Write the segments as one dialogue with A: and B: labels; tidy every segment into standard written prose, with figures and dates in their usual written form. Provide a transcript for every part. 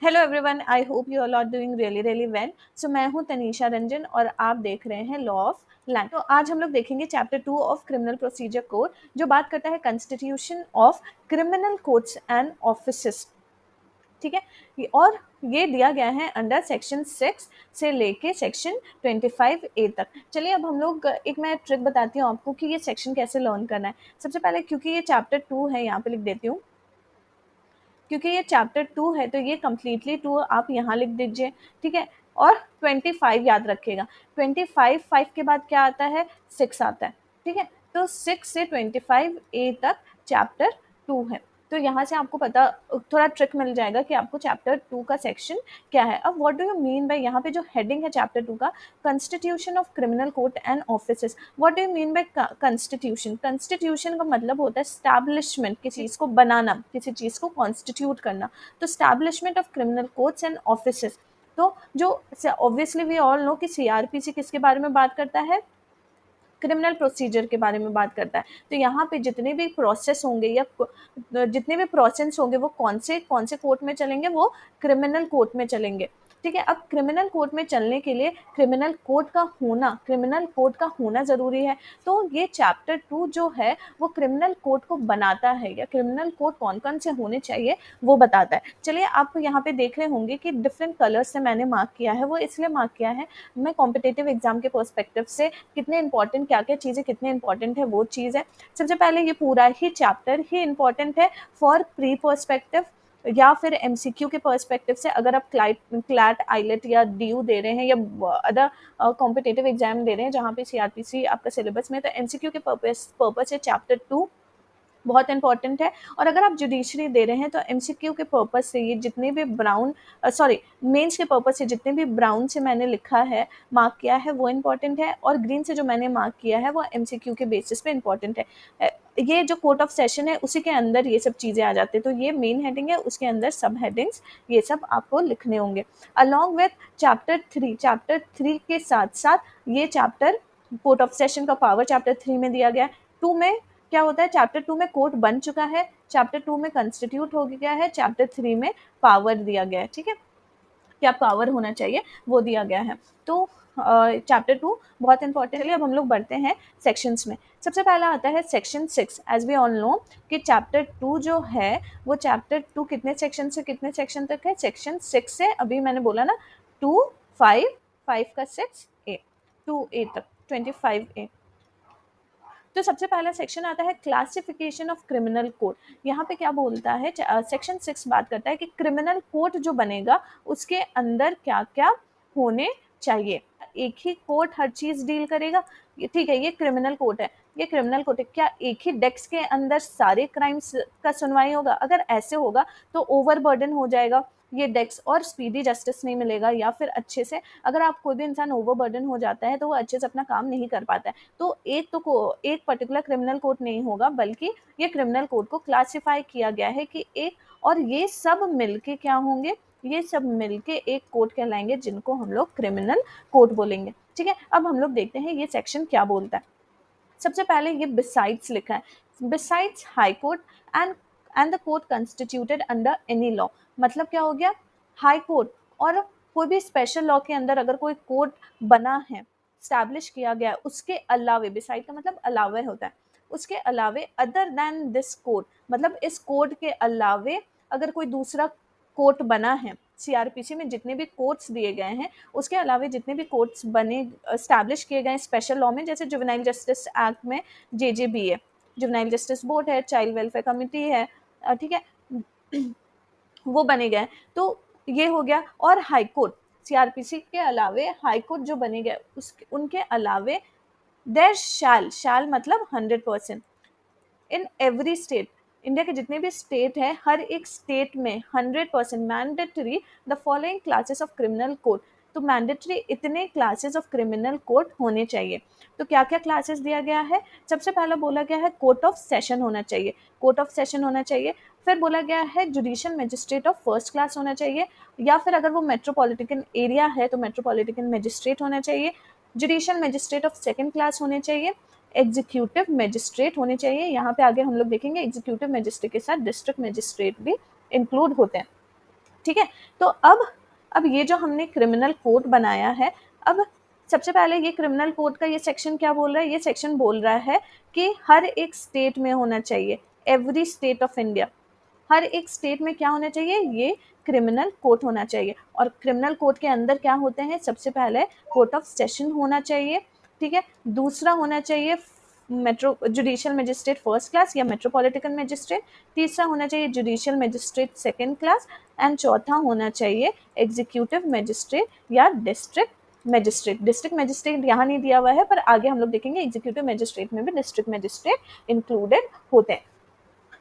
A: Hello everyone, I hope you all are doing really well. So मैं हूं तनीषा रंजन और आप देख रहे हैं लॉ ऑफ लैंड। तो आज हम लोग देखेंगे chapter 2 of criminal procedure code, जो बात करता है constitution of criminal courts and offices. ठीक है, और ये दिया गया है अंडर सेक्शन 6 से लेके सेक्शन 25A तक। चलिए अब हम लोग एक मैं ट्रिक बताती हूँ आपको कि ये सेक्शन कैसे लर्न करना है। सबसे पहले क्योंकि ये चैप्टर 2 है, यहाँ पे लिख देती हूँ, क्योंकि ये चैप्टर 2 है तो ये कम्प्लीटली 2 आप यहाँ लिख दीजिए। ठीक है, और 25 याद रखिएगा। 25 के बाद क्या आता है? 6 आता है। ठीक है, तो 6 से 25A तक चैप्टर 2 है। तो यहाँ से आपको पता थोड़ा ट्रिक मिल जाएगा कि आपको चैप्टर 2 का सेक्शन क्या है। अब what do you mean by, यहाँ पे जो हेडिंग है चैप्टर 2 का, constitution of criminal court and offices. What do you mean by constitution? Constitution का मतलब होता है स्टैब्लिशमेंट, किसी चीज को बनाना, किसी चीज को कॉन्स्टिट्यूट करना। तो establishment of criminal courts and offices. तो जो ऑब्वियसली वी ऑल नो कि सीआरपीसी किसके बारे में बात करता है? क्रिमिनल प्रोसीजर के बारे में बात करता है। तो यहाँ पे जितने भी प्रोसेस होंगे या जितने भी प्रोसेस होंगे वो कौन से कोर्ट में चलेंगे? वो क्रिमिनल कोर्ट में चलेंगे। ठीक है, अब क्रिमिनल कोर्ट में चलने के लिए क्रिमिनल कोर्ट का होना जरूरी है। तो ये चैप्टर 2 जो है वो क्रिमिनल कोर्ट को बनाता है, या क्रिमिनल कोर्ट कौन कौन से होने चाहिए वो बताता है। चलिए आप यहाँ पे देख रहे होंगे कि डिफरेंट कलर से मैंने मार्क किया है। वो इसलिए मार्क किया है, मैं कॉम्पिटेटिव एग्जाम के पर्सपेक्टिव से कितने इंपॉर्टेंट, क्या क्या चीज़ें कितने इंपॉर्टेंट है वो चीज़ है। सबसे पहले ये पूरा ही चैप्टर ही इंपॉर्टेंट है फॉर प्री पर्सपेक्टिव या फिर एमसीक्यू के पर्सपेक्टिव से। अगर आप क्लैट आइलेट या डीयू दे रहे हैं या अदर कॉम्पिटेटिव एग्जाम दे रहे हैं जहाँ पे सीआरपीसी आपका सिलेबस में, तो एमसीक्यू के पर्पस से चैप्टर 2 बहुत इंपॉर्टेंट है। और अगर आप जुडिशरी दे रहे हैं तो एमसीक्यू के पर्पस से ये जितने भी मेंस के पर्पस से जितने भी ब्राउन से मैंने लिखा है, मार्क किया है, वो इंपॉर्टेंट है, और ग्रीन से जो मैंने मार्क किया है वो एमसीक्यू के बेसिस पे इंपॉर्टेंट है। ये जो कोर्ट ऑफ सेशन है उसी के अंदर ये सब चीज़ें आ जाती है। तो ये मेन हेडिंग है, उसके अंदर सब हेडिंग्स ये सब आपको लिखने होंगे अलॉन्ग विथ चैप्टर 3 के साथ साथ ये चैप्टर कोर्ट ऑफ सेशन का पावर चैप्टर 3 में दिया गया है। 2 में क्या होता है? चैप्टर 2 में कोर्ट बन चुका है, चैप्टर 2 में कॉन्स्टिट्यूट हो गया है, चैप्टर 3 में पावर दिया गया है। ठीक है, क्या पावर होना चाहिए वो दिया गया है। तो चैप्टर 2 बहुत इंपॉर्टेंट है। अब हम लोग बढ़ते हैं सेक्शंस में। सबसे पहला आता है section 6। As we all know कि चैप्टर 2 जो है वो चैप्टर 2 कितने सेक्शन से कितने सेक्शन तक है? सेक्शन 6 से, अभी मैंने बोला ना, 2 5 5 का 6 2A तक 25A। तो सबसे पहला सेक्शन आता है क्लासिफिकेशन ऑफ क्रिमिनल कोड। यहाँ पे क्या बोलता है? सेक्शन 6 बात करता है कि क्रिमिनल कोड जो बनेगा उसके अंदर क्या क्या होने चाहिए। एक ही कोर्ट हर चीज डील करेगा? ठीक है, ये क्रिमिनल कोर्ट है, ये क्रिमिनल कोर्ट है, क्या एक ही डेस्क के अंदर सारे क्राइम्स का सुनवाई होगा? अगर ऐसे होगा तो ओवरबर्डन हो जाएगा ये डेस्क, और स्पीडी जस्टिस नहीं मिलेगा, या फिर अच्छे से, अगर आप कोई भी इंसान ओवरबर्डन हो जाता है तो वो अच्छे से अपना काम नहीं कर पाता है। तो एक पर्टिकुलर क्रिमिनल कोड नहीं होगा, बल्कि ये क्रिमिनल कोड को क्लासिफाई किया गया है कि एक, और ये सब मिलके क्या होंगे? ये सब मिलके एक कोड कहलाएंगे जिनको हम लोग क्रिमिनल कोड बोलेंगे। ठीक है, अब हम लोग देखते हैं ये सेक्शन क्या बोलता है। सबसे पहले ये बिसाइड्स लिखा है, besides high court and the court constituted under any law. मतलब क्या हो गया? हाई कोर्ट और कोई भी स्पेशल लॉ के अंदर अगर कोई कोर्ट बना है, स्टैब्लिश किया गया है, उसके अलावे, बिसाइड का मतलब अलावे होता है, उसके अलावे, अदर देन दिस कोर्ट, मतलब इस कोर्ट के अलावे अगर कोई दूसरा कोर्ट बना है, सीआरपीसी में जितने भी कोर्ट्स दिए गए हैं उसके अलावे जितने भी कोर्ट्स बने, स्टैब्लिश किए गए स्पेशल लॉ में, जैसे जुवेनाइल जस्टिस एक्ट में जेजेबी है, जुवेनाइल जस्टिस बोर्ड है, चाइल्ड वेलफेयर कमिटी है, ठीक है, वो बने गए। तो ये हो गया। और हाई कोर्ट, सीआरपीसी के अलावे हाई कोर्ट जो बने गए उनके अलावे देयर शैल मतलब 100% इन एवरी स्टेट, इंडिया के जितने भी स्टेट है हर एक स्टेट में 100% mandatory the following classes of criminal code. तो मैंडेटरी इतने क्लासेस ऑफ क्रिमिनल कोड होने चाहिए। तो क्या क्या क्लासेस दिया गया है? सबसे पहला बोला गया है कोर्ट ऑफ सेशन होना चाहिए, कोर्ट ऑफ सेशन होना चाहिए। फिर बोला गया है judicial magistrate of first class होना चाहिए, या फिर अगर वो मेट्रोपॉलिटन एरिया है तो मेट्रोपॉलिटन मजिस्ट्रेट होना चाहिए, judicial magistrate of second class होने चाहिए, एग्जीक्यूटिव मजिस्ट्रेट होने चाहिए। यहाँ पे आगे हम लोग देखेंगे एग्जीक्यूटिव मजिस्ट्रेट के साथ डिस्ट्रिक्ट मजिस्ट्रेट भी इंक्लूड होते हैं। ठीक है। तो अब ये जो हमने क्रिमिनल कोड बनाया है, अब सबसे पहले ये क्रिमिनल कोड का ये सेक्शन क्या बोल रहा है, ये सेक्शन बोल रहा है कि हर एक स्टेट में होना चाहिए, एवरी स्टेट ऑफ इंडिया, हर एक स्टेट में क्या होना चाहिए, ये क्रिमिनल कोर्ट होना चाहिए। और क्रिमिनल कोर्ट के अंदर क्या होते हैं, सबसे पहले कोर्ट ऑफ सेशन होना चाहिए, ठीक है। दूसरा होना चाहिए metro judicial magistrate first class या मेट्रोपॉलिटन मजिस्ट्रेट। तीसरा होना चाहिए judicial magistrate second class. And चौथा होना चाहिए एग्जीक्यूटिव मजिस्ट्रेट या डिस्ट्रिक्ट मजिस्ट्रेट। डिस्ट्रिक्ट मजिस्ट्रेट यहाँ नहीं दिया हुआ है, पर आगे हम लोग देखेंगे एग्जीक्यूटिव मजिस्ट्रेट में भी डिस्ट्रिक्ट मजिस्ट्रेट इंक्लूडेड होते हैं,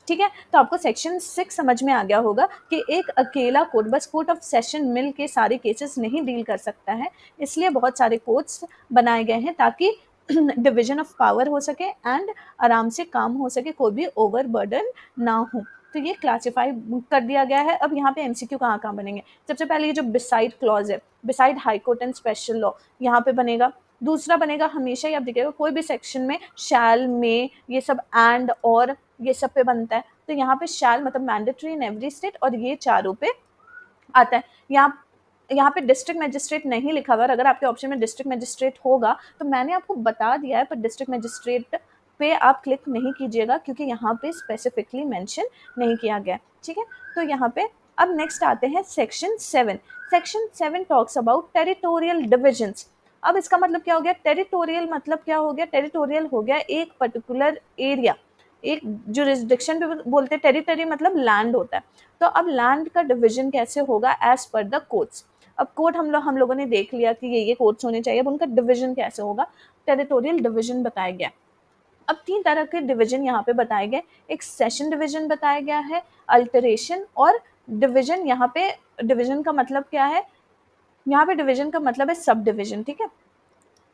A: ठीक है। तो आपको सेक्शन 6 समझ में आ गया होगा कि एक अकेला कोर्ट, बस कोर्ट ऑफ सेशन मिल के सारे केसेस नहीं डील कर सकता है, इसलिए बहुत सारे कोर्ट्स बनाए गए हैं ताकि डिवीजन ऑफ पावर हो सके एंड आराम से काम हो सके, कोई भी ओवर बर्डन ना हो। तो ये क्लासिफाई कर दिया गया है। अब यहाँ पे एमसीक्यू कहाँ कहाँ बनेंगे, सबसे पहले ये जो बिसाइड क्लॉज है, beside high court and special law, यहाँ पे बनेगा। दूसरा बनेगा, हमेशा ही आप देखिएगा कोई भी सेक्शन में शैल में ये सब एंड और ये सब पे बनता है, तो यहाँ पे शैल मतलब मैंडेटरी इन एवरी स्टेट, और ये चारों पे आता है। यहाँ पे डिस्ट्रिक्ट मजिस्ट्रेट नहीं लिखा हुआ, अगर आपके ऑप्शन में डिस्ट्रिक्ट मजिस्ट्रेट होगा तो मैंने आपको बता दिया है, पर डिस्ट्रिक्ट मजिस्ट्रेट पे आप क्लिक नहीं कीजिएगा क्योंकि यहाँ पे स्पेसिफिकली मेंशन नहीं किया गया, ठीक है। तो यहाँ पे अब नेक्स्ट आते हैं section 7। Section 7 talks about territorial divisions. अब इसका मतलब क्या हो गया, टेरिटोरियल मतलब क्या हो गया, टेरिटोरियल हो गया एक पर्टिकुलर एरिया, एक जुरिस्डिक्शन भी बोलते हैं, टेरिटरी मतलब लैंड होता है। तो अब लैंड का डिवीजन कैसे होगा, एज पर द कोर्ट्स। अब कोर्ट हम लोगों ने देख लिया कि ये कोर्ट्स होने चाहिए, अब उनका डिवीजन कैसे होगा, टेरिटोरियल डिवीजन बताया गया। अब 3 तरह के डिवीजन यहाँ पे बताए गए, एक सेशन डिवीजन बताया गया है, अल्टरेशन और डिवीजन। यहाँ पे डिवीजन का मतलब क्या है, यहाँ पे डिवीजन का मतलब है सब डिवीजन, ठीक है।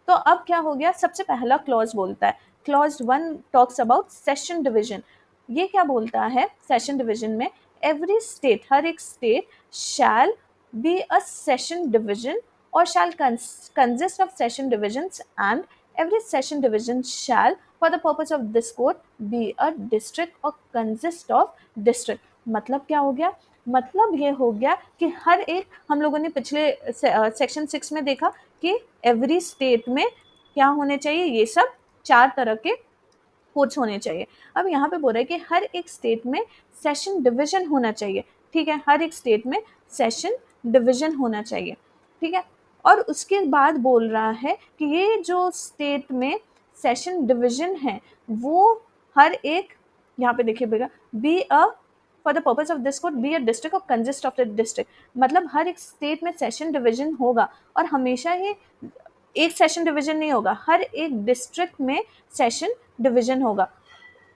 A: तो अब क्या हो गया, सबसे पहला क्लॉज बोलता है, clause 1 talks about session division. ये क्या बोलता है, सेशन डिवीजन में एवरी स्टेट, हर एक state shall be a session division और shall consist of session divisions and every session division shall for the purpose of this court be a district or consist of district। मतलब क्या हो गया, मतलब ये हो गया कि हर एक, हम लोगों ने पिछले सेक्शन 6 में देखा कि एवरी स्टेट में क्या होने चाहिए, ये सब 4 तरह के कोर्ट्स होने चाहिए। अब यहाँ पे बोल रहा है कि हर एक स्टेट में सेशन डिवीजन होना चाहिए, ठीक है, हर एक स्टेट में सेशन डिवीजन होना चाहिए, ठीक है। और उसके बाद बोल रहा है कि ये जो स्टेट में सेशन डिवीजन है वो हर एक, यहाँ पे देखिए बेटा, be a for the purpose of this court be a district और कंसिस्ट ऑफ द डिस्ट्रिक्ट, मतलब हर एक स्टेट में सेशन डिवीजन होगा और हमेशा ही एक सेशन डिवीजन नहीं होगा, हर एक डिस्ट्रिक्ट में सेशन डिवीजन होगा,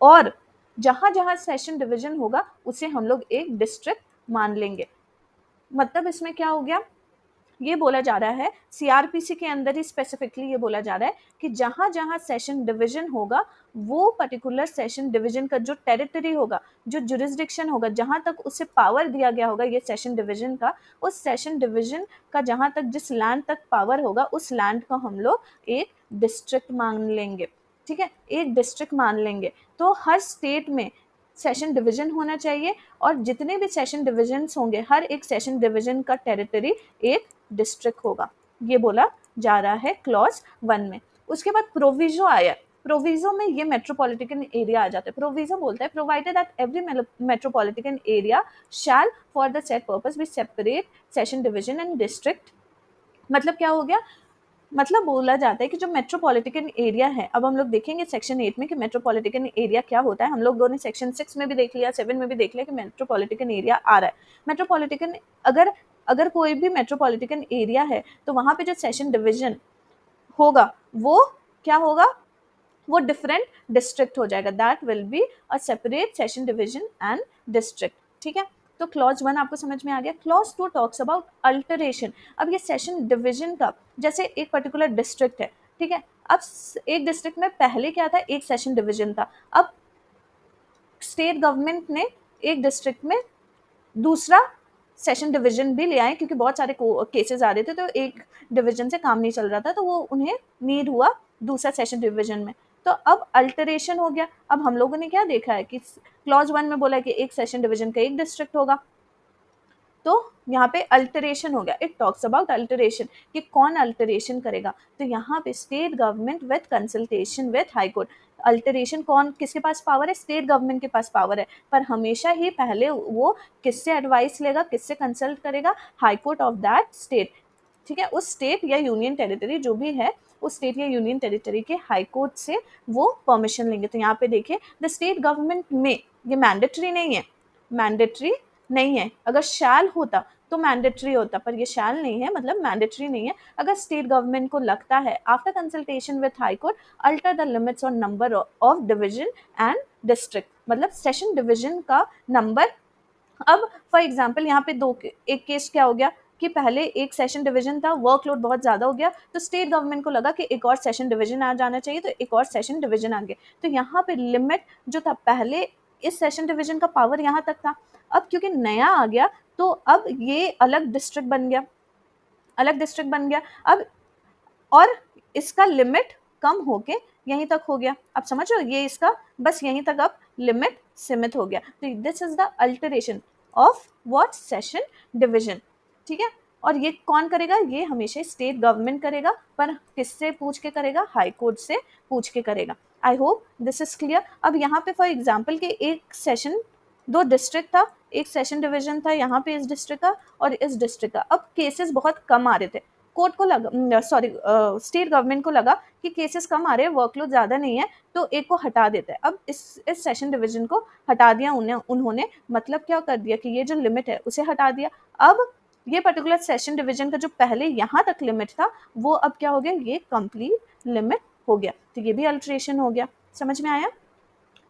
A: और जहां जहां सेशन डिवीजन होगा उसे हम लोग एक डिस्ट्रिक्ट मान लेंगे। मतलब इसमें क्या हो गया, ये बोला जा रहा है सीआरपीसी के अंदर ही स्पेसिफिकली ये बोला जा रहा है कि जहां जहां सेशन डिवीजन होगा वो पर्टिकुलर सेशन डिवीजन का जो टेरिटरी होगा, जो जुरिस्डिक्शन होगा, जहां तक उसे पावर दिया गया होगा ये सेशन डिवीजन का, उस सेशन डिवीजन का जहां तक जिस लैंड तक पावर होगा उस लैंड को हम लोग एक डिस्ट्रिक्ट मान लेंगे, ठीक है, एक डिस्ट्रिक्ट मान लेंगे। तो हर स्टेट में सेशन डिवीजन होना चाहिए और जितने भी सेशन डिवीजन्स होंगे हर एक सेशन डिवीजन का टेरिटरी एक डिस्ट्रिक्ट होगा, ये बोला जा रहा है क्लॉज 1 में। उसके बाद प्रोविजो आया, प्रोविजो में ये मेट्रोपॉलिटन एरिया आ जाता है। प्रोविजो बोलता है provided that every metropolitan area shall for the set purpose be separate session division and district. मतलब क्या हो गया, मतलब बोला जाता है कि जो मेट्रोपॉलिटन एरिया है, अब हम लोग देखेंगे सेक्शन 8 में कि मेट्रोपॉलिटन एरिया क्या होता है। हम लोगों ने सेक्शन 6 में भी देख लिया, 7 में भी देख लिया कि मेट्रोपॉलिटन एरिया आ रहा है। मेट्रोपॉलिटन, अगर अगर कोई भी मेट्रोपॉलिटन एरिया है तो वहां पे जो सेशन डिवीजन होगा वो क्या होगा, वो डिफरेंट डिस्ट्रिक्ट हो जाएगा, that will be a separate session division and district, ठीक है। तो क्लॉज 1 आपको समझ में आ गया। Clause 2 talks about alteration. अब ये सेशन डिवीजन का, जैसे एक पर्टिकुलर डिस्ट्रिक्ट है, ठीक है, अब एक डिस्ट्रिक्ट में पहले क्या था, एक सेशन डिवीजन था, अब स्टेट गवर्नमेंट ने एक डिस्ट्रिक्ट में दूसरा सेशन डिवीजन भी ले आए क्योंकि बहुत सारे केसेस आ रहे थे, तो एक डिवीजन से काम नहीं चल रहा था, तो वो उन्हें नीड हुआ दूसरा सेशन डिवीजन में। तो अब अल्टरेशन हो गया। अब हम लोगों ने क्या देखा है कि क्लॉज 1 में बोला है कि एक सेशन डिवीजन का एक डिस्ट्रिक्ट होगा, तो यहाँ पे अल्टरेशन हो गया, इट टॉक्स अबाउट अल्टरेशन कि कौन अल्टरेशन करेगा, तो यहाँ पे state government with consultation with high court. Alteration कौन, किसके पास पावर है, स्टेट गवर्नमेंट के पास पावर है, पर हमेशा ही पहले वो किससे एडवाइस लेगा, किससे कंसल्ट करेगा, high court of that state, ठीक है, उस स्टेट या यूनियन टेरिटरी जो भी है, उस स्टेट या यूनियन टेरिटरी के हाई कोर्ट से वो परमिशन लेंगे। तो यहाँ पे देखिए द स्टेट गवर्नमेंट में, ये मैंडेटरी नहीं है, मैंडेटरी नहीं है, अगर शैल होता तो मैंडेटरी होता, पर ये शैल नहीं है, मतलब मैंडेटरी नहीं है। अगर स्टेट गवर्नमेंट को लगता है after consultation with high court alter the limits और number of division and district, मतलब सेशन डिवीजन का नंबर। अब फॉर एग्जाम्पल यहाँ पे एक केस क्या हो गया कि पहले एक सेशन डिवीजन था, वर्कलोड बहुत ज़्यादा हो गया, तो स्टेट गवर्नमेंट को लगा कि एक और सेशन डिवीजन आ जाना चाहिए, तो एक और सेशन डिवीजन आ गया। तो यहाँ पे लिमिट जो था, पहले इस सेशन डिवीजन का पावर यहाँ तक था, अब क्योंकि नया आ गया तो अब ये अलग डिस्ट्रिक्ट बन गया, अलग डिस्ट्रिक्ट बन गया अब, और इसका लिमिट कम होके यहीं तक हो गया। अब समझ लो, ये इसका बस यहीं तक अब लिमिट सीमित हो गया। तो this is the alteration of what, session division, ठीक है। और ये कौन करेगा, ये हमेशा स्टेट गवर्नमेंट करेगा, पर किससे पूछ के करेगा, हाई कोर्ट से पूछ के करेगा। I hope this is clear. अब यहाँ पे फॉर एग्जाम्पल के एक सेशन, दो डिस्ट्रिक्ट था, एक सेशन डिवीजन था यहाँ पे इस डिस्ट्रिक्ट का और इस डिस्ट्रिक्ट का, अब केसेस बहुत कम आ रहे थे, कोर्ट को लगा, सॉरी स्टेट गवर्नमेंट को लगा कि केसेस कम आ रहे हैं, वर्कलोड ज़्यादा नहीं है, तो एक को हटा देते हैं। अब इस सेशन डिवीजन को हटा दिया उन्होंने, मतलब क्या कर दिया कि ये जो लिमिट है उसे हटा दिया। अब ये पर्टिकुलर सेशन डिवीजन का जो पहले यहाँ तक लिमिट था वो अब क्या हो गया, ये कंप्लीट लिमिट हो गया। तो ये भी अल्टरेशन हो गया, समझ में आया।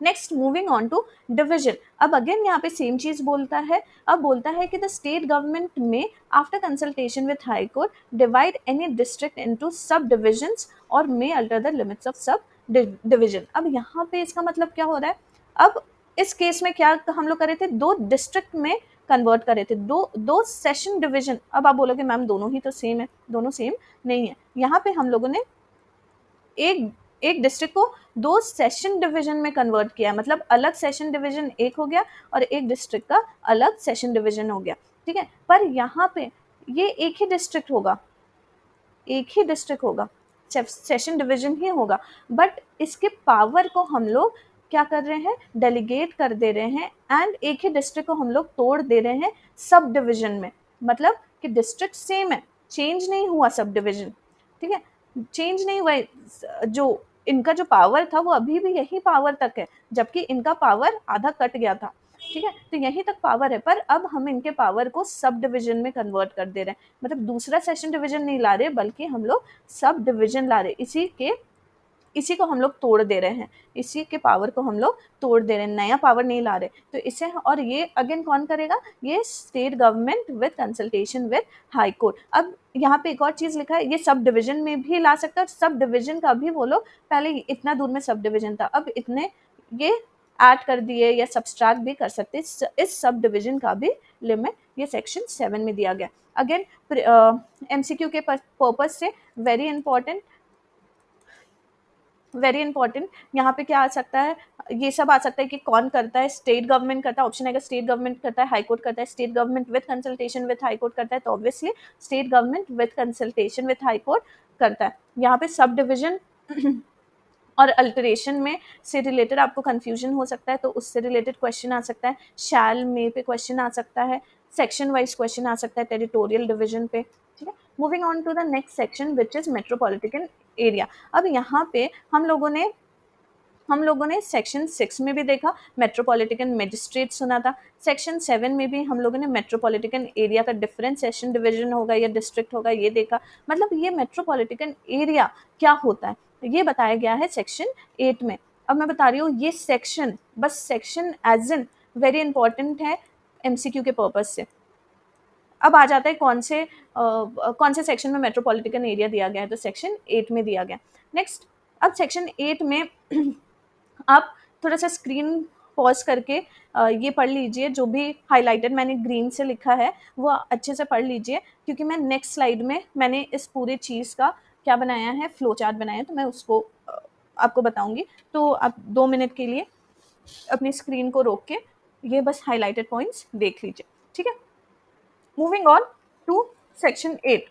A: Next moving on to division. अब अगेन यहाँ पे सेम चीज बोलता है, अब बोलता है कि द स्टेट गवर्नमेंट में after consultation with high court divide any district into sub divisions और may alter the limits of sub division. अब यहाँ पे इसका मतलब क्या हो रहा है, अब इस केस में क्या हम लोग करे थे, दो डिस्ट्रिक्ट में कन्वर्ट करे थे, दो सेशन डिवीजन। अब आप बोलोगे मैम दोनों ही तो सेम है, दोनों सेम नहीं है। यहाँ पे हम लोगों ने एक एक डिस्ट्रिक्ट को दो सेशन डिवीजन में कन्वर्ट किया है, मतलब अलग सेशन डिवीजन एक हो गया और एक डिस्ट्रिक्ट का अलग सेशन डिवीजन हो गया, ठीक है। पर यहाँ पे ये एक ही डिस्ट्रिक्ट होगा, एक ही डिस्ट्रिक्ट होगा, सेशन डिवीजन ही होगा, बट इसके पावर को हम लोग क्या कर रहे हैं, डेलीगेट कर दे रहे हैं, एंड एक ही डिस्ट्रिक्ट को हम लोग तोड़ दे रहे हैं सब डिवीजन में, मतलब कि डिस्ट्रिक्ट सेम है, चेंज नहीं हुआ सब डिवीजन, ठीक है, चेंज नहीं हुआ, जो इनका जो पावर था वो अभी भी यही पावर तक है, जबकि इनका पावर आधा कट गया था, ठीक है, तो यहीं तक पावर है, पर अब हम इनके पावर को सब डिवीजन में कन्वर्ट कर दे रहे हैं, मतलब दूसरा सेशन डिवीजन नहीं ला रहे, बल्कि हम लोग सब डिवीजन ला रहे, इसी को हम लोग तोड़ दे रहे हैं, इसी के पावर को हम लोग तोड़ दे रहे हैं, नया पावर नहीं ला रहे। तो इसे, और ये अगेन कौन करेगा, ये state government with consultation with high court. अब यहाँ पे एक और चीज लिखा है, ये सब डिवीजन में भी ला सकता है, सब डिवीजन का भी वो लोग, पहले इतना दूर में सब डिवीजन था, अब इतने ये ऐड कर दिए या सब्सट्रैक्ट भी कर सकते, इस सब डिवीजन का भी लिमिट ये सेक्शन 7 में दिया गया। अगेन एमसीक्यू के पर्पज से वेरी इंपॉर्टेंट, वेरी इंपॉर्टेंट, यहाँ पे क्या आ सकता है, ये सब आ सकता है कि कौन करता है, स्टेट गवर्नमेंट करता है, ऑप्शन है स्टेट गवर्नमेंट करता है, हाई कोर्ट करता है, state government with consultation with high court करता है, तो obviously state government with consultation with high court करता है। यहाँ पे सब डिविजन और अल्टरेशन में से रिलेटेड आपको कंफ्यूजन हो सकता है, तो उससे रिलेटेड क्वेश्चन आ सकता है, शैल में पे क्वेश्चन आ सकता है, सेक्शन वाइज क्वेश्चन आ सकता है टेरिटोरियल डिवीजन पे, ठीक है। Moving on to the next section which is metropolitan area. अब यहाँ पे हम लोगों ने सेक्शन 6 में भी देखा मेट्रोपॉलिटन मजिस्ट्रेट सुना था, सेक्शन 7 में भी हम लोगों ने मेट्रोपॉलिटन एरिया का डिफरेंट सेशन डिवीजन होगा या डिस्ट्रिक्ट होगा ये देखा, मतलब ये मेट्रोपॉलिटन एरिया क्या होता है ये बताया गया है सेक्शन 8 में। अब मैं बता रही हूँ ये सेक्शन, बस section is in very important है एमसीक्यू के पर्पज से। अब आ जाता है कौन से सेक्शन में मेट्रोपॉलिटन एरिया दिया गया है, तो सेक्शन 8 में दिया गया। नेक्स्ट, अब सेक्शन 8 में आप थोड़ा सा स्क्रीन पॉज करके ये पढ़ लीजिए, जो भी हाईलाइटेड मैंने ग्रीन से लिखा है वो अच्छे से पढ़ लीजिए, क्योंकि मैं नेक्स्ट स्लाइड में मैंने इस पूरे चीज़ का क्या बनाया है, फ्लो चार्ट बनाया है, तो मैं उसको आपको बताऊंगी। तो आप 2 मिनट के लिए अपनी स्क्रीन को रोक के ये बस हाईलाइटेड पॉइंट्स देख लीजिए, ठीक है। Moving on to section 8।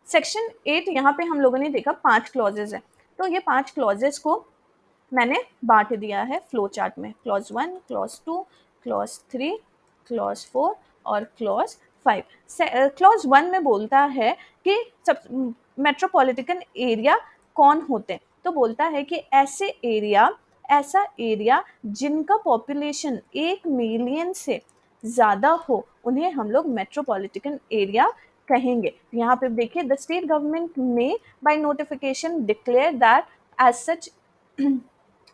A: Section 8 यहाँ पे हम लोगों ने देखा 5 क्लॉजेज है, तो ये 5 क्लॉजेज को मैंने बांट दिया है फ्लो चार्ट में, क्लॉज 1, क्लॉज 2, क्लॉज 3, क्लॉज 4 और क्लॉज 5। क्लॉज 1 में बोलता है कि सब मेट्रोपॉलिटन एरिया कौन होते हैं, तो बोलता है कि ऐसा एरिया जिनका पॉपुलेशन 1 मिलियन से ज़्यादा हो उन्हें हम लोग मेट्रोपॉलिटन एरिया कहेंगे। यहाँ पे देखिए, द स्टेट गवर्नमेंट में by notification declare that as such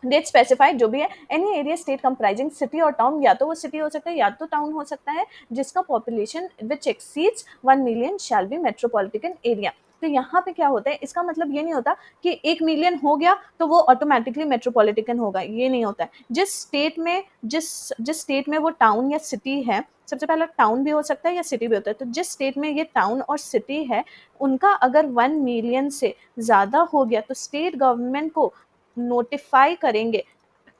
A: date specified जो भी है, any area state comprising city और टाउन, या तो वो सिटी हो सकता है या तो टाउन हो सकता है, जिसका population which exceeds 1 million shall be metropolitan area. तो यहाँ पे क्या होता है, इसका मतलब ये नहीं होता कि 1 मिलियन हो गया तो वो ऑटोमेटिकली मेट्रोपॉलिटन होगा, ये नहीं होता है। जिस स्टेट में वो टाउन या सिटी है, सबसे पहला टाउन भी हो सकता है या सिटी भी होता है, तो जिस स्टेट में ये टाउन और सिटी है उनका अगर 1 मिलियन से ज़्यादा हो गया तो स्टेट गवर्नमेंट को नोटिफाई करेंगे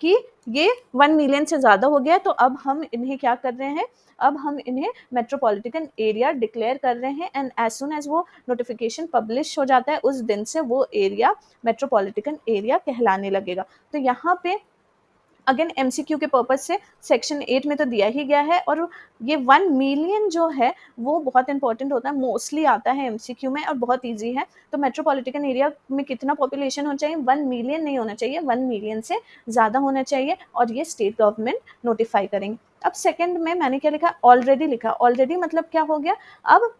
A: कि ये 1 मिलियन से ज़्यादा हो गया है, तो अब हम इन्हें क्या कर रहे हैं, अब हम इन्हें मेट्रोपॉलिटन एरिया डिक्लेयर कर रहे हैं, एंड एज सुन एज वो नोटिफिकेशन पब्लिश हो जाता है उस दिन से वो एरिया मेट्रोपॉलिटन एरिया कहलाने लगेगा। तो यहाँ पे अगेन एमसीक्यू के पर्पज से सेक्शन 8 में तो दिया ही गया है, और ये 1 मिलियन जो है वो बहुत इंपॉर्टेंट होता है, मोस्टली आता है एमसीक्यू में और बहुत इजी है। तो मेट्रोपॉलिटन एरिया में कितना पॉपुलेशन होना चाहिए, 1 मिलियन नहीं होना चाहिए, 1 मिलियन से ज़्यादा होना चाहिए, और ये स्टेट गवर्नमेंट नोटिफाई करेंगे। अब सेकेंड में मैंने क्या लिखा, ऑलरेडी लिखा। ऑलरेडी मतलब क्या हो गया, अब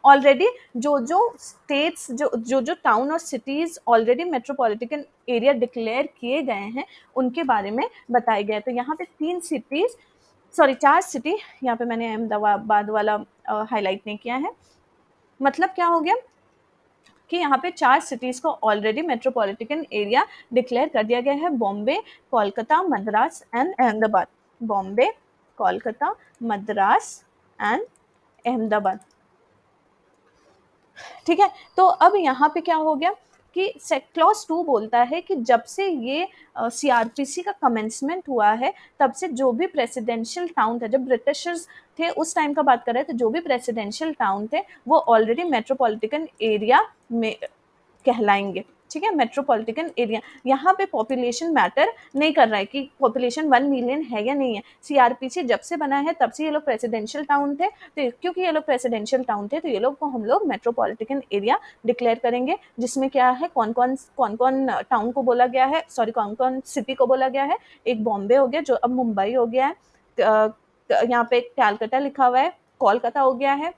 A: ऑलरेडी जो जो स्टेट्स जो टाउन और cities already metropolitan area declare किए गए हैं उनके बारे में बताया गया है। तो यहाँ पे 4 सिटी, यहाँ पे मैंने अहमदाबाद वाला हाईलाइट नहीं किया है। मतलब क्या हो गया कि यहाँ पे 4 सिटीज को ऑलरेडी मेट्रोपॉलिटन एरिया डिक्लेयर कर दिया गया है, बॉम्बे, कोलकाता, मद्रास एंड अहमदाबाद। बॉम्बे, कोलकाता, मद्रास एंड अहमदाबाद। ठीक है, तो अब यहाँ पे क्या हो गया कि क्लॉज 2 बोलता है कि जब से ये सीआरपीसी का कमेंसमेंट हुआ है तब से जो भी प्रेसिडेंशियल टाउन था, जब ब्रिटिशर्स थे उस टाइम का बात कर रहे हैं, तो जो भी प्रेसिडेंशियल टाउन थे वो ऑलरेडी मेट्रोपॉलिटन एरिया में कहलाएंगे। ठीक है, मेट्रोपॉलिटन एरिया। यहाँ पे पॉपुलेशन मैटर नहीं कर रहा है कि पॉपुलेशन 1 मिलियन है या नहीं है। सीआरपीसी जब से बना है तब से ये लोग प्रेसिडेंशियल टाउन थे, तो क्योंकि ये लोग प्रेसिडेंशियल टाउन थे तो ये लोग को हम लोग मेट्रोपॉलिटन एरिया डिक्लेयर करेंगे, जिसमें क्या है, कौन कौन टाउन को बोला गया है, सॉरी कौन कौन सिटी को बोला गया है। एक बॉम्बे हो गया जो अब मुंबई हो गया है, यहाँ पे कैलकाटा लिखा हुआ है, कोलकाता हो गया है,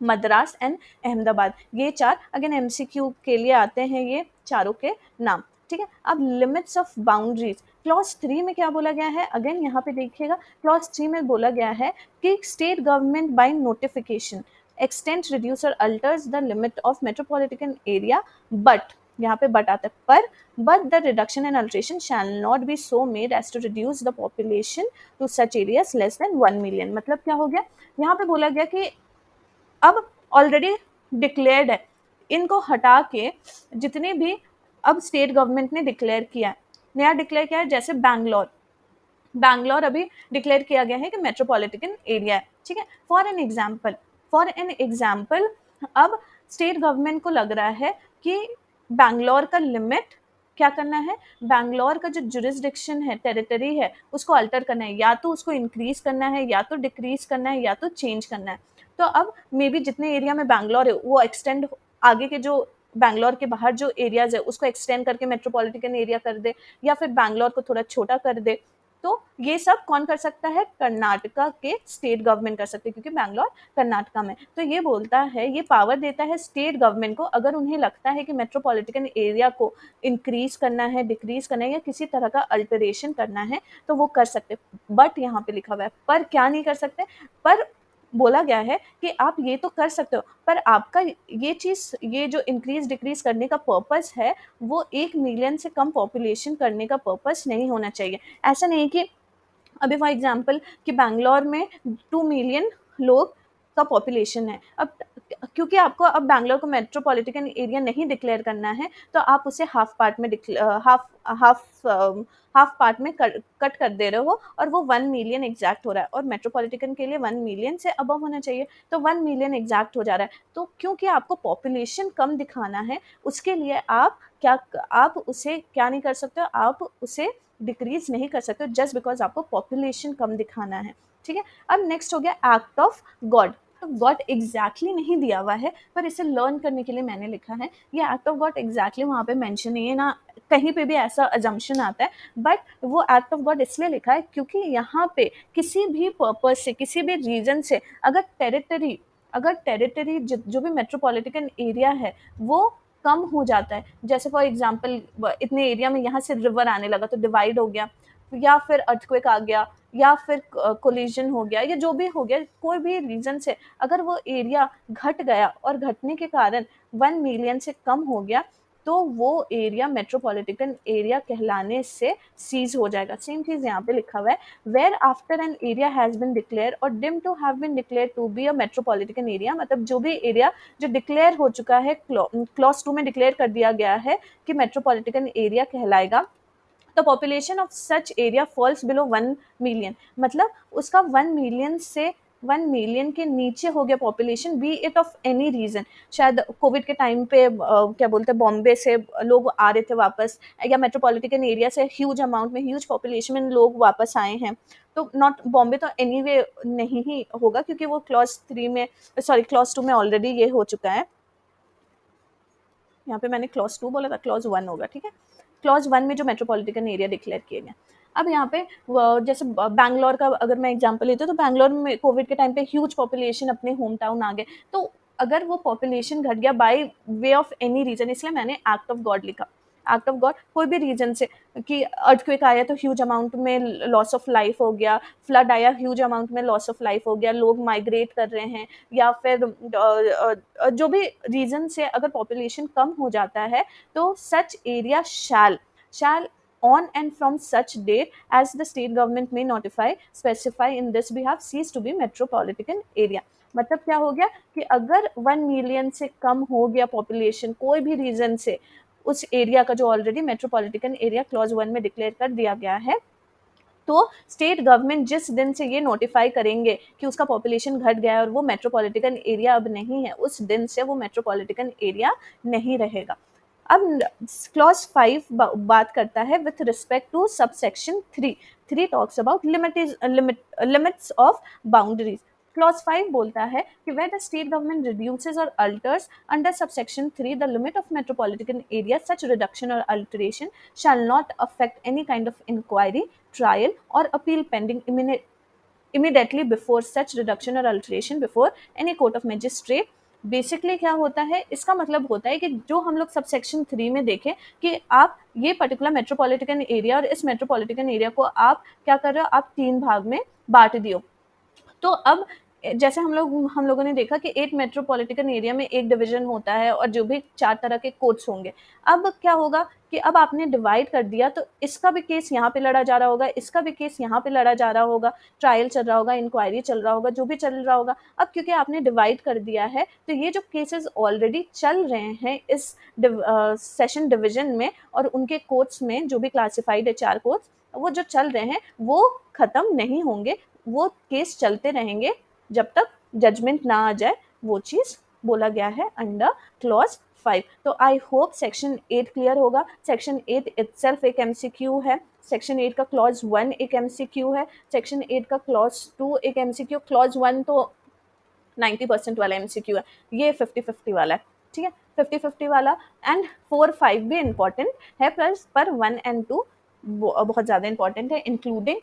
A: मद्रास एंड अहमदाबाद। ये 4 अगेन एमसीक्यू के लिए आते हैं ये चारों के नाम। ठीक है, अब लिमिट्स ऑफ बाउंड्रीज, क्लॉज 3 में क्या बोला गया है, अगेन यहाँ पे देखिएगा क्लॉज 3 में बोला गया है कि state government by notification extend reduce और alters the limit of metropolitan area, but यहाँ पे बट आता है, but the reduction and alteration shall not be so made as to reduce the population to such areas less than 1 million. मतलब क्या हो गया, यहाँ पे बोला गया कि अब ऑलरेडी डिक्लेयर्ड है, इनको हटा के जितने भी अब स्टेट गवर्नमेंट ने डिक्लेयर किया है, नया डिक्लेयर किया है, जैसे बैंगलोर अभी डिक्लेयर किया गया है कि मेट्रोपॉलिटन एरिया है। ठीक है, फॉर एन एग्जाम्पल अब स्टेट गवर्नमेंट को लग रहा है कि बैंगलोर का लिमिट क्या करना है, बैंगलोर का जो जुरिस्डिक्शन है, टेरिटरी है, उसको अल्टर करना है, या तो उसको इंक्रीज करना है, या तो डिक्रीज करना है, या तो चेंज करना है। तो अब मे बी जितने एरिया में बैंगलोर है वो एक्सटेंड, आगे के जो बैंगलोर के बाहर जो एरियाज है उसको एक्सटेंड करके मेट्रोपॉलिटन एरिया कर दे, या फिर बैंगलोर को थोड़ा छोटा कर दे। तो ये सब कौन कर सकता है, कर्नाटका के स्टेट गवर्नमेंट कर सकते हैं, क्योंकि बैंगलोर कर्नाटका में। तो ये बोलता है, ये पावर देता है स्टेट गवर्नमेंट को, अगर उन्हें लगता है कि मेट्रोपॉलिटन एरिया को इंक्रीज करना है, डिक्रीज करना है, या किसी तरह का अल्टरेशन करना है तो वो कर सकते। बट यहाँ पे लिखा हुआ है पर क्या नहीं कर सकते, पर बोला गया है कि आप ये तो कर सकते हो, पर आपका ये चीज़, ये जो इंक्रीज डिक्रीज करने का पर्पस है वो 1 मिलियन से कम पॉपुलेशन करने का पर्पस नहीं होना चाहिए। ऐसा नहीं कि अभी फॉर एग्जांपल कि बैंगलोर में 2 मिलियन लोग का पॉपुलेशन है, अब क्योंकि आपको अब बैंगलोर को मेट्रोपॉलिटन एरिया नहीं डिक्लेयर करना है, तो आप उसे हाफ पार्ट में हाफ हाफ हाफ पार्ट में कट कर दे रहे हो, और वो 1 मिलियन एग्जैक्ट हो रहा है, और मेट्रोपॉलिटन के लिए 1 मिलियन से अबव होना चाहिए, तो 1 मिलियन एग्जैक्ट हो जा रहा है। तो क्योंकि आपको पॉपुलेशन कम दिखाना है, उसके लिए आप उसे क्या नहीं कर सकते हो, आप उसे डिक्रीज नहीं कर सकते, जस्ट बिकॉज आपको पॉपुलेशन कम दिखाना है। ठीक है, अब नेक्स्ट हो गया एक्ट ऑफ गॉड। तो गॉड एग्जैक्टली नहीं दिया हुआ है, पर इसे लर्न करने के लिए मैंने लिखा है। ये एक्ट ऑफ गॉड एग्जैक्टली वहाँ पे मेंशन नहीं है ना, कहीं पे भी ऐसा अजम्पशन आता है, बट वो एक्ट ऑफ गॉड इसलिए लिखा है क्योंकि यहाँ पे किसी भी पर्पज से, किसी भी रीजन से अगर टेरिटरी जो भी मेट्रोपॉलिटन एरिया है वो कम हो जाता है, जैसे फॉर एग्जांपल इतने एरिया में यहाँ से रिवर आने लगा तो डिवाइड हो गया, या फिर अर्थक्वेक आ गया, या फिर कोलिजन हो गया, या जो भी हो गया, कोई भी रीजन से अगर वो एरिया घट गया और घटने के कारण 1 मिलियन से कम हो गया, तो वो एरिया मेट्रोपॉलिटन एरिया कहलाने से सीज हो जाएगा। सेम चीज यहाँ पे लिखा हुआ है, where after an area has been declare और deem to have been declare to be a metropolitan area, मतलब जो भी एरिया जो डिक्लेयर हो चुका है, क्लॉज 2 में डिक्लेयर कर दिया गया है कि मेट्रोपॉलिटन एरिया कहलाएगा, the population of such area falls below 1 million, मतलब उसका 1 मिलियन से 1 मिलियन के नीचे हो गया population, be it of any region, शायद कोविड के टाइम पे क्या बोलते हैं, बॉम्बे से लोग आ रहे थे वापस, या मेट्रोपॉलिटन एरिया से ह्यूज अमाउंट में, ह्यूज पॉपुलेशन में लोग वापस आए हैं, तो नॉट बॉम्बे तो एनीवे नहीं ही होगा, क्योंकि वो क्लॉज 2 में ऑलरेडी ये हो चुका है। यहाँ पे मैंने क्लॉज 2 बोला था, क्लॉज 1 होगा, ठीक है। क्लॉज 1 में जो मेट्रोपॉलिटन एरिया डिक्लेयर किए गए। अब यहाँ पे जैसे बैंगलोर का अगर मैं एग्जांपल लेती हूँ, तो बैंगलोर में कोविड के टाइम पे ह्यूज पॉपुलेशन अपने होम टाउन आ गए, तो अगर वो पॉपुलेशन घट गया by way of any reason, इसलिए मैंने एक्ट ऑफ गॉड लिखा। एक्ट ऑफ गॉड कोई भी रीजन से, कि अर्थक्वेक आया तो ह्यूज अमाउंट में लॉस ऑफ लाइफ हो गया, फ्लड आया ह्यूज अमाउंट में लॉस ऑफ लाइफ हो गया, लोग माइग्रेट कर रहे हैं, या फिर जो भी रीजन से अगर पॉपुलेशन कम हो जाता है, तो such area shall on and from such date as the state government may specify in this behalf cease to be metropolitan area। मतलब क्या हो गया कि अगर 1 मिलियन से कम हो गया पॉपुलेशन कोई भी रीजन से, उस एरिया का जो ऑलरेडी मेट्रोपॉलिटन एरिया क्लॉज 1 में डिक्लेयर कर दिया गया है, तो स्टेट गवर्नमेंट जिस दिन से ये नोटिफाई करेंगे कि उसका पॉपुलेशन घट गया है और वो मेट्रोपॉलिटन एरिया अब नहीं है, उस दिन से वो मेट्रोपॉलिटन एरिया नहीं रहेगा। अब क्लॉज 5 बात करता है with respect to subsection 3। 3 talks about limits of boundaries. Clause 5 बोलता है कि where the state government reduces or alters under subsection 3 the limit of metropolitan area, such reduction or alteration shall not affect any kind of inquiry, trial or appeal pending immediately before such reduction or alteration before any court of magistrate। Basically क्या होता है, इसका मतलब होता है कि जो हम लोग सबसेक्शन 3 में देखें कि आप ये पर्टिकुलर मेट्रोपॉलिटन एरिया, और इस मेट्रोपॉलिटन एरिया को आप क्या कर रहे हो, आप 3 भाग में बांट दियो। तो अब जैसे हम लोगों ने देखा कि 8 मेट्रोपॉलिटन एरिया में एक डिवीजन होता है, और जो भी 4 तरह के कोर्ट्स होंगे। अब क्या होगा कि अब आपने डिवाइड कर दिया, तो इसका भी केस यहाँ पे लड़ा जा रहा होगा, इसका भी केस यहाँ पे लड़ा जा रहा होगा, ट्रायल चल रहा होगा, इंक्वायरी चल रहा होगा, जो भी चल रहा होगा। अब क्योंकि आपने डिवाइड कर दिया है, तो ये जो केसेस ऑलरेडी चल रहे हैं इस सेशन डिवीजन में और उनके कोर्ट्स में, जो भी क्लासिफाइड है 4 कोर्ट्स, वो जो चल रहे हैं वो खत्म नहीं होंगे, वो केस चलते रहेंगे जब तक जजमेंट ना आ जाए। वो चीज बोला गया है अंडर क्लॉज 5। तो आई होप सेक्शन 8 क्लियर होगा। सेक्शन 8 इटसेल्फ एक एमसीक्यू है, सेक्शन 8 का क्लॉज 1 एक एमसीक्यू है, सेक्शन 8 का क्लॉज 2 एक एमसीक्यू। क्लॉज 1 तो 90% वाला एमसीक्यू है, ये 50-50 वाला है, ठीक है, 50-50 वाला। एंड 4-5 भी इंपॉर्टेंट है, प्लस पर 1 and 2 बहुत ज़्यादा इंपॉर्टेंट है, इंक्लूडिंग